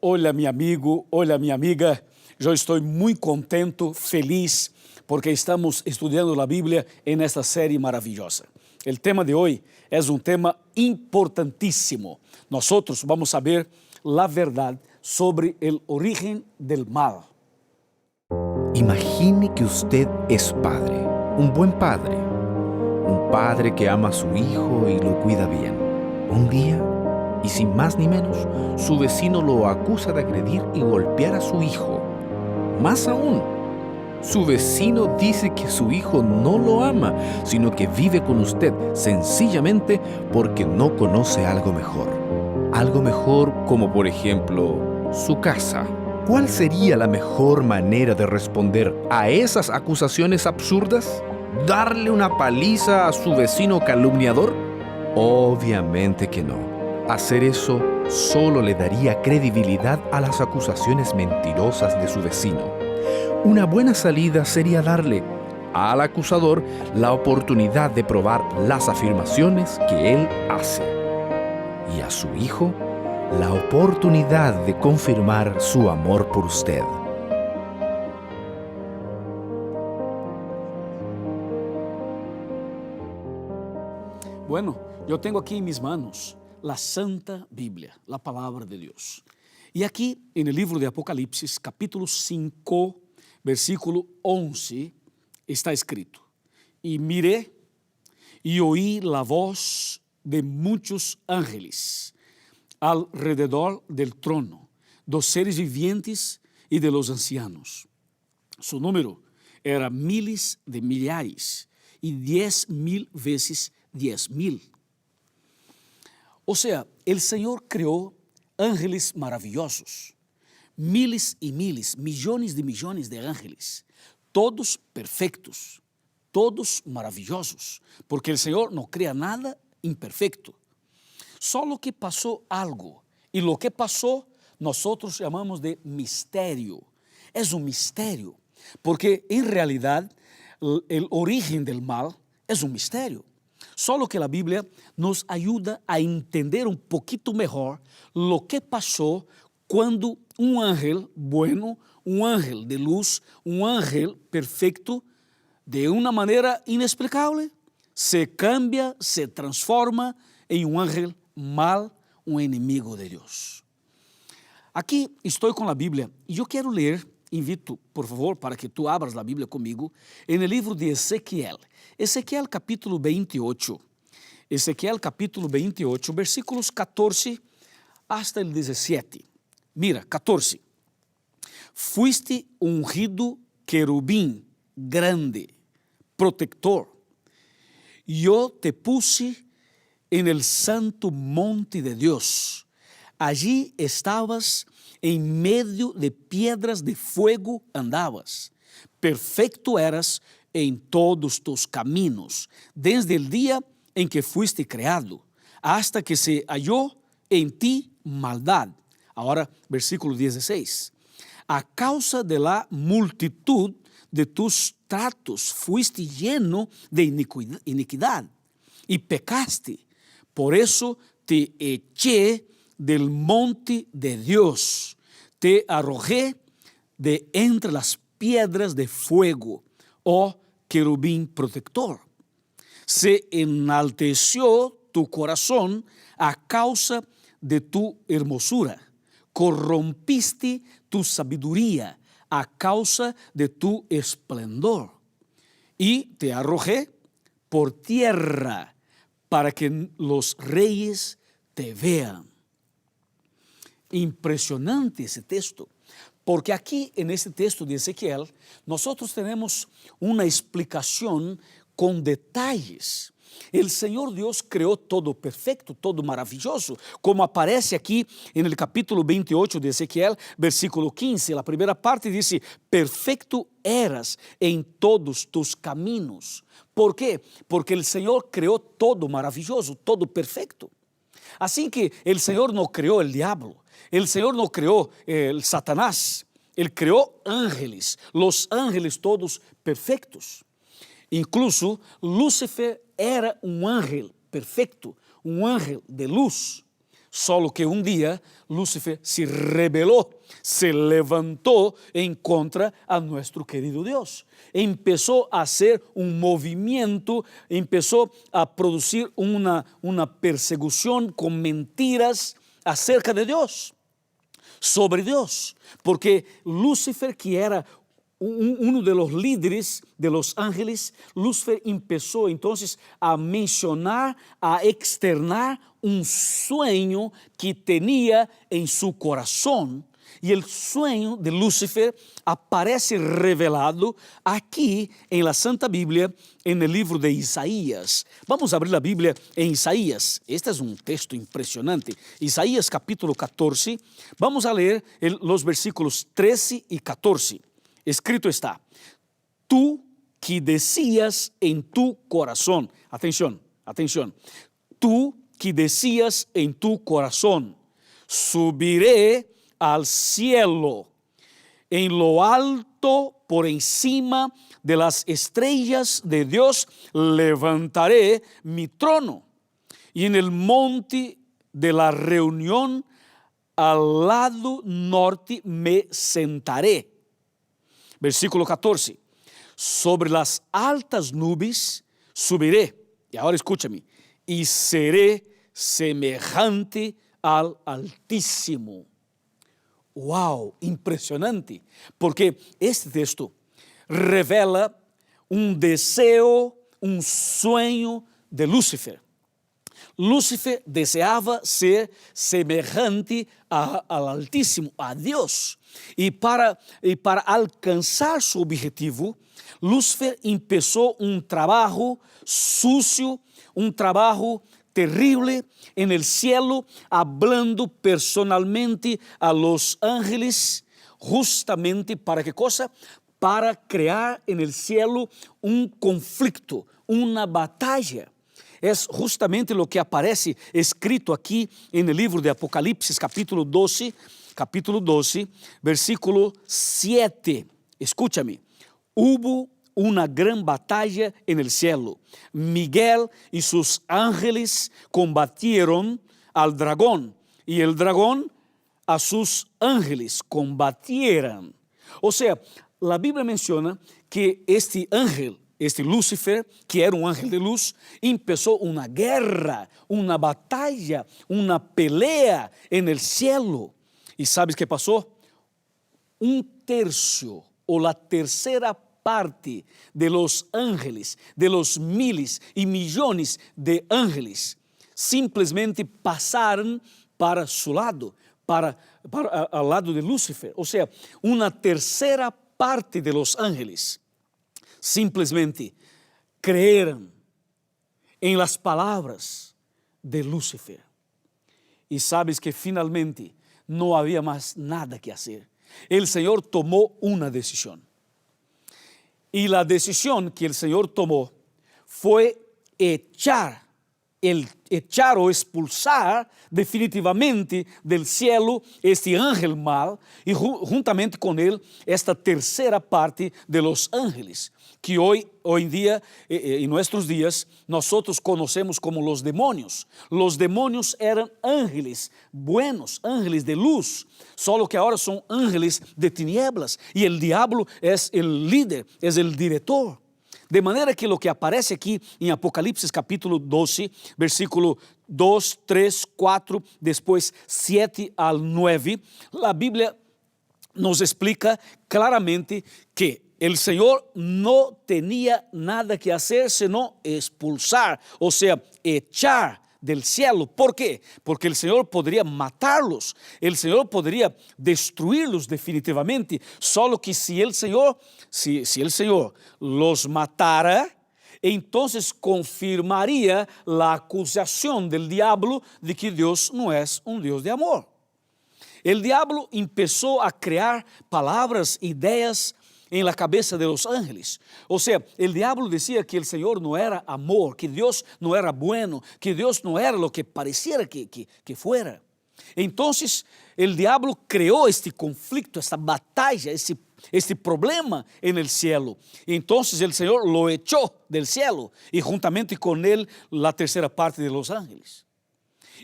Olha, meu amigo, olha, minha amiga, eu estou muito contento, feliz, porque estamos estudando a Bíblia nesta série maravilhosa. O tema de hoje é um tema importantíssimo. Nós vamos saber a verdade sobre o origen del mal. Imagine que usted es padre, un buen padre, un padre que ama a su hijo y lo cuida bien. Un día, y sin más ni menos, su vecino lo acusa de agredir y golpear a su hijo. Más aún, su vecino dice que su hijo no lo ama, sino que vive con usted sencillamente porque no conoce algo mejor. Algo mejor como, por ejemplo, su casa. ¿Cuál sería la mejor manera de responder a esas acusaciones absurdas? ¿Darle una paliza a su vecino calumniador? Obviamente que no. Hacer eso solo le daría credibilidad a las acusaciones mentirosas de su vecino. Una buena salida sería darle al acusador la oportunidad de probar las afirmaciones que él hace y a su hijo la oportunidad de confirmar su amor por usted. Bueno, eu tenho aqui em minhas manos a Santa Bíblia, a palavra de Deus. E aqui, no livro de Apocalipse, capítulo 5, versículo 11, está escrito: E miré e oí la voz de muitos ángeles alrededor del trono, dos seres vivientes e de los ancianos. Su número era miles de millares e 10,000 vezes 10,000. O sea, el Señor creó ángeles maravillosos, miles y miles, millones de ángeles, todos perfectos, todos maravillosos, porque el Señor no crea nada imperfecto. Solo que pasó algo, y lo que pasó nosotros llamamos de misterio. Es un misterio, porque en realidad el origen del mal es un misterio. Solo que a Bíblia nos ajuda a entender um pouquinho melhor o que passou quando um ángel bueno, um ángel de luz, um ángel perfeito, de uma maneira inexplicável, se cambia, se transforma em um ángel mal, um inimigo de Deus. Aqui estou com a Bíblia e eu quero ler, invito, por favor, para que tu abras a Bíblia comigo, no livro de Ezequiel. Ezequiel capítulo 28. Ezequiel capítulo 28, versículos 14 hasta el 17. Mira, 14. Fuiste ungido querubim grande, protector. Yo te puse en el santo monte de Dios. Allí estabas, en medio de piedras de fuego andabas. Perfecto eras en todos tus caminos, desde el día en que fuiste creado, hasta que se halló en ti maldad. Ahora, versículo 16. A causa de la multitud de tus tratos, fuiste lleno de iniquidad y pecaste. Por eso te eché del monte de Dios, te arrojé de entre las piedras de fuego, oh querubín protector. Se enalteció tu corazón a causa de tu hermosura, corrompiste tu sabiduría a causa de tu esplendor, y te arrojé por tierra para que los reyes te vean. Impresionante ese texto, porque aquí en este texto de Ezequiel nosotros tenemos una explicación con detalles. El Señor Dios creó todo perfecto, todo maravilloso, como aparece aquí en el capítulo 28 de Ezequiel, versículo 15. La primera parte dice: perfecto eras en todos tus caminos. ¿Por qué? Porque el Señor creó todo maravilloso, todo perfecto. Así que el Señor no creó el diablo, el Señor no creó el Satanás, Él creó ángeles, los ángeles todos perfectos. Incluso Lúcifer era um ángel perfeito, um ángel de luz. Solo que un día Lucifer se rebeló, se levantó en contra a nuestro querido Dios. Empezó a hacer un movimiento, empezó a producir una persecución con mentiras acerca de Dios, sobre Dios. Porque Lucifer, que era uno de los líderes de los ángeles, Lucifer empezó entonces a mencionar, a externar un sueño que tenía en su corazón. Y el sueño de Lucifer aparece revelado aquí en la Santa Biblia, en el libro de Isaías. Vamos a abrir la Biblia en Isaías. Este es un texto impresionante. Isaías capítulo 14. Vamos a leer los versículos 13 y 14. Escrito está: tú que decías en tu corazón, atención, atención, tú que decías en tu corazón, subiré al cielo, en lo alto, por encima de las estrellas de Dios, levantaré mi trono, y en el monte de la reunión, al lado norte, me sentaré. Versículo 14, sobre las altas nubes subiré, y ahora escúchame, y seré semejante al Altísimo. Wow, impresionante, porque este texto revela un deseo, un sueño de Lucifer. Lucifer deseaba ser semejante al Altísimo, a Dios. Y para alcanzar su objetivo, Lucifer empezó un trabajo sucio, un trabajo terrible en el cielo, hablando personalmente a los ángeles, justamente ¿para qué cosa? Para crear en el cielo un conflicto, una batalla. Es justamente lo que aparece escrito aquí en el libro de Apocalipsis, capítulo 12, versículo 7. Escúchame, hubo una gran batalla en el cielo. Miguel y sus ángeles combatieron al dragón, y el dragón a sus ángeles combatieron. O sea, la Biblia menciona que este ángel, este Lucifer, que era un ángel de luz, empezó una guerra, una batalla, una pelea en el cielo. ¿Y sabes qué pasó? Un tercio o la tercera parte de los ángeles, de los miles y millones de ángeles, simplesmente pasaron para su lado, al lado de Lucifer. O sea, una tercera parte de los ángeles simplesmente creyeron en las palabras de Lucifer. Y sabes que finalmente no había más nada que hacer. El Señor tomó una decisión. Y la decisión que el Señor tomó fue echar o expulsar definitivamente del cielo este ángel mal, y juntamente con él esta tercera parte de los ángeles, que hoy en día, en nuestros días, nosotros conocemos como los demonios. Los demonios eran ángeles buenos, ángeles de luz, solo que ahora son ángeles de tinieblas, y el diablo es el líder, es el director. De manera que lo que aparece aquí en Apocalipsis capítulo 12, versículo 2, 3, 4, después 7 al 9, la Biblia nos explica claramente que el Señor no tenía nada que hacer sino expulsar, o sea, echar del cielo. ¿Por qué? Porque el Señor podría matarlos, el Señor podría destruirlos definitivamente, solo que si el Señor los matara, entonces confirmaría la acusación del diablo de que Dios no es un Dios de amor. El diablo empezó a crear palabras, ideas en la cabeza de los ángeles. O sea, el diablo decía que el Señor no era amor, que Dios no era bueno, que Dios no era lo que pareciera que fuera. Entonces, el diablo creó este conflicto, esta batalla, este problema en el cielo. Entonces, el Señor lo echó del cielo y juntamente con él la tercera parte de los ángeles.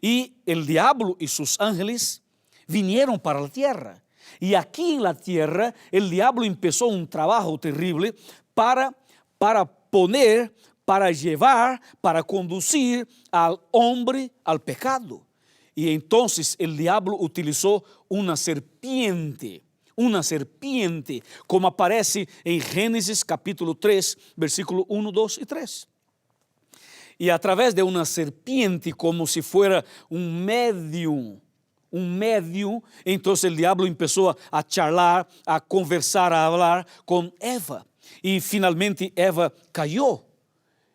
Y el diablo y sus ángeles vinieron para la tierra. Y aquí en la tierra el diablo empezó un trabajo terrible para poner, para llevar, para conducir al hombre al pecado. Y entonces el diablo utilizó una serpiente, como aparece en Génesis capítulo 3, versículo 1, 2 y 3. Y a través de una serpiente, como si fuera un medium, entonces el diablo empezó a charlar, a conversar, a hablar con Eva. Y finalmente Eva cayó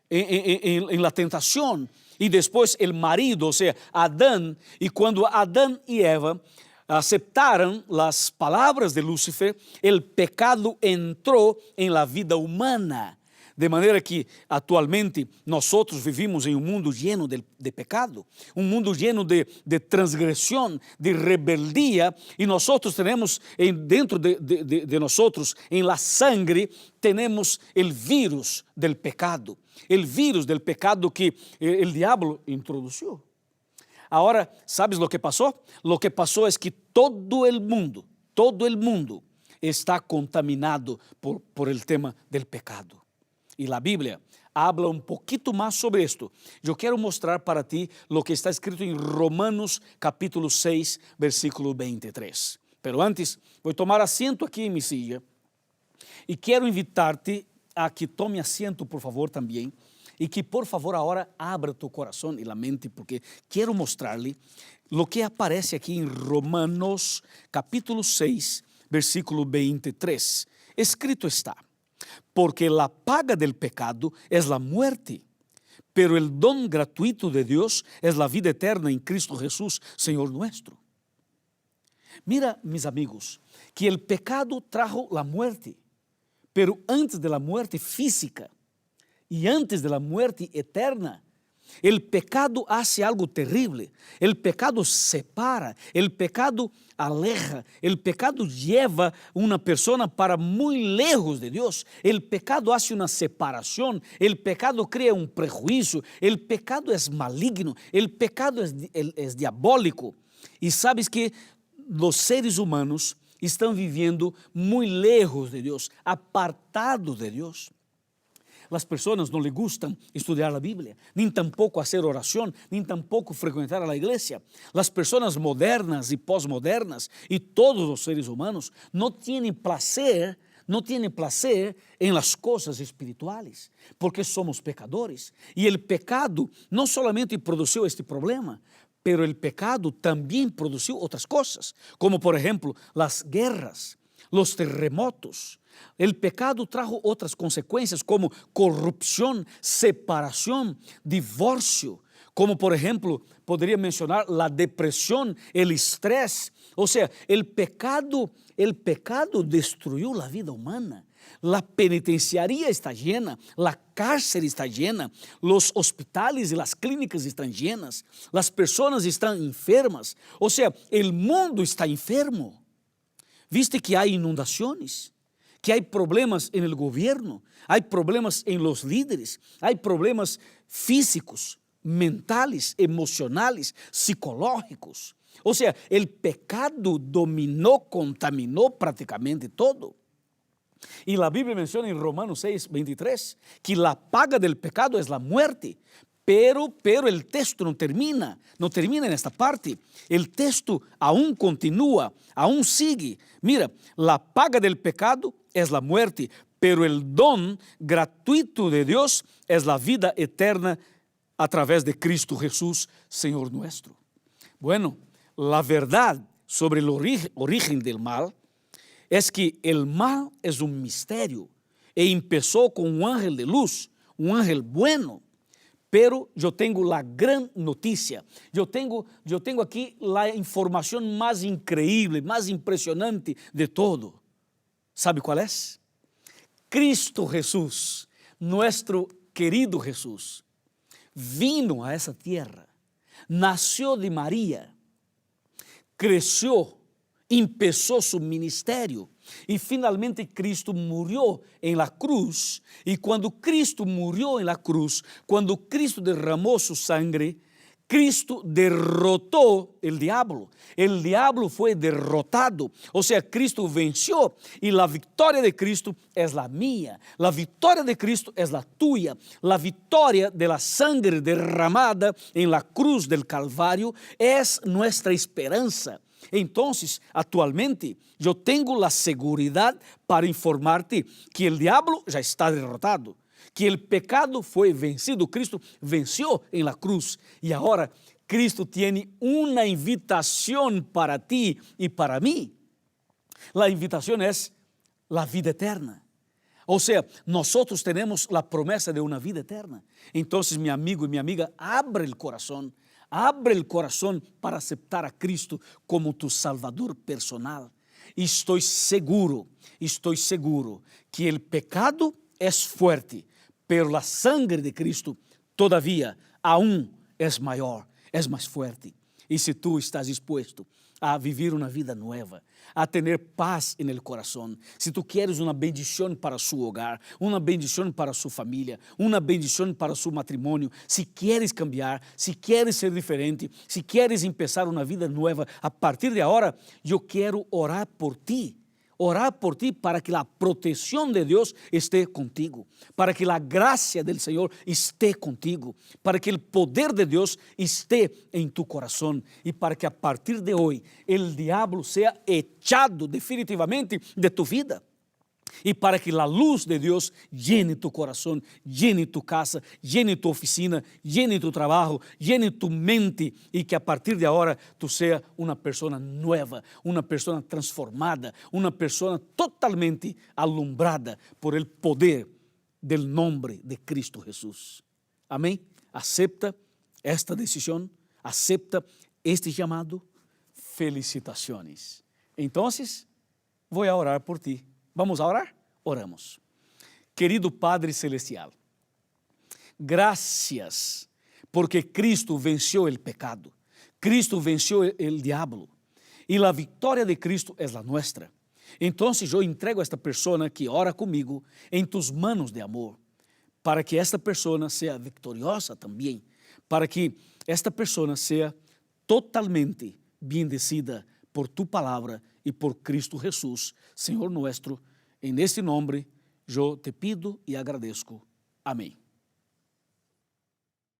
en la tentación. Y después el marido, o sea, Adán, y cuando Adán y Eva aceptaron las palabras de Lúcifer, el pecado entró en la vida humana. De manera que actualmente nosotros vivimos en un mundo lleno de pecado, un mundo lleno de transgresión, de rebeldía, y nosotros tenemos dentro de nosotros, en la sangre, tenemos el virus del pecado que el diablo introdujo. Ahora, ¿sabes lo que pasó? Lo que pasó es que todo el mundo está contaminado por el tema del pecado. Y la Biblia habla un poquito más sobre esto. Yo quiero mostrar para ti lo que está escrito en Romanos capítulo 6, versículo 23. Pero antes, voy a tomar asiento aquí en mi silla y quiero invitarte a que tome asiento, por favor, también, y que por favor ahora abra tu corazón y la mente, porque quiero mostrarle lo que aparece aquí en Romanos capítulo 6, versículo 23. Escrito está: porque la paga del pecado es la muerte, pero el don gratuito de Dios es la vida eterna en Cristo Jesús, Señor nuestro. Mira, mis amigos, que el pecado trajo la muerte, pero antes de la muerte física y antes de la muerte eterna, el pecado hace algo terrible. El pecado separa, el pecado aleja, el pecado lleva a una persona para muy lejos de Dios. El pecado hace una separación, el pecado crea un prejuicio, el pecado es maligno, el pecado es diabólico. Y sabes que los seres humanos están viviendo muy lejos de Dios, apartados de Dios. Las personas no les gustan estudiar la Biblia, ni tampoco hacer oración, ni tampoco frecuentar a la iglesia. Las personas modernas y posmodernas y todos los seres humanos no tienen placer en las cosas espirituales, porque somos pecadores. Y el pecado no solamente produjo este problema, pero el pecado también produjo otras cosas, como por ejemplo las guerras, los terremotos. El pecado trajo otras consecuencias como corrupción, separación, divorcio, como por ejemplo podría mencionar la depresión, el estrés. O sea, el pecado destruyó la vida humana. La penitenciaría está llena, la cárcel está llena, los hospitales y las clínicas están llenas, las personas están enfermas. O sea, el mundo está enfermo. ¿Viste que hay inundaciones? Que hay problemas en el gobierno, hay problemas en los líderes, hay problemas físicos, mentales, emocionales, psicológicos. O sea, el pecado dominó, contaminó prácticamente todo. Y la Biblia menciona en Romanos 6, 23, que la paga del pecado es la muerte. Pero el texto no termina en esta parte. El texto aún continúa, aún sigue. Mira, la paga del pecado es la muerte, pero el don gratuito de Dios es la vida eterna a través de Cristo Jesús, Señor nuestro. Bueno, la verdad sobre el origen del mal es que el mal es un misterio y empezó con un ángel de luz, un ángel bueno. Pero yo tengo la gran noticia, yo tengo aquí la información más increíble, más impresionante de todo. ¿Sabe cuál es? Cristo Jesús, nuestro querido Jesús, vino a esa tierra, nació de María, creció, empezó su ministerio. Y finalmente Cristo murió en la cruz. Y cuando Cristo murió en la cruz, cuando Cristo derramó su sangre, Cristo derrotou el diablo. El diablo fue derrotado. O sea, Cristo venció y la victoria de Cristo es la mía. La victoria de Cristo es la tuya. La victoria de la sangre derramada en la cruz del Calvario es nuestra esperanza. Entonces, actualmente, yo tengo la seguridad para informarte que el diablo ya está derrotado, que el pecado fue vencido. Cristo venció en la cruz y ahora Cristo tiene una invitación para ti y para mí. La invitación es la vida eterna. O sea, nosotros tenemos la promesa de una vida eterna. Entonces, mi amigo y mi amiga, abre el corazón para aceptar a Cristo como tu Salvador personal. Y estoy seguro que el pecado es fuerte, pero la sangre de Cristo todavía aún es mayor, es más fuerte. Y si tú estás dispuesto a vivir una vida nueva, a tener paz en el corazón, si tú quieres una bendición para su hogar, una bendición para su familia, una bendición para su matrimonio, si quieres cambiar, si quieres ser diferente, si quieres empezar una vida nueva, a partir de ahora yo quiero orar por ti para que la protección de Dios esté contigo, para que la gracia del Señor esté contigo, para que el poder de Dios esté en tu corazón y para que a partir de hoy el diablo sea echado definitivamente de tu vida. Y para que la luz de Dios llene tu corazón, llene tu casa, llene tu oficina, llene tu trabajo, llene tu mente y que a partir de ahora tú seas una persona nueva, una persona transformada, una persona totalmente alumbrada por el poder del nombre de Cristo Jesús. Amén. Acepta esta decisión, acepta este llamado. Felicitaciones. Entonces, voy a orar por ti. Vamos a orar? Oramos. Querido Padre Celestial, gracias porque Cristo venció el pecado, Cristo venció el diablo y la victoria de Cristo es la nuestra. Entonces yo entrego a esta persona que ora conmigo en tus manos de amor, para que esta persona sea victoriosa también, para que esta persona sea totalmente bendecida por tu palabra y por Cristo Jesús, Señor nuestro. En este nombre yo te pido y agradezco. Amén.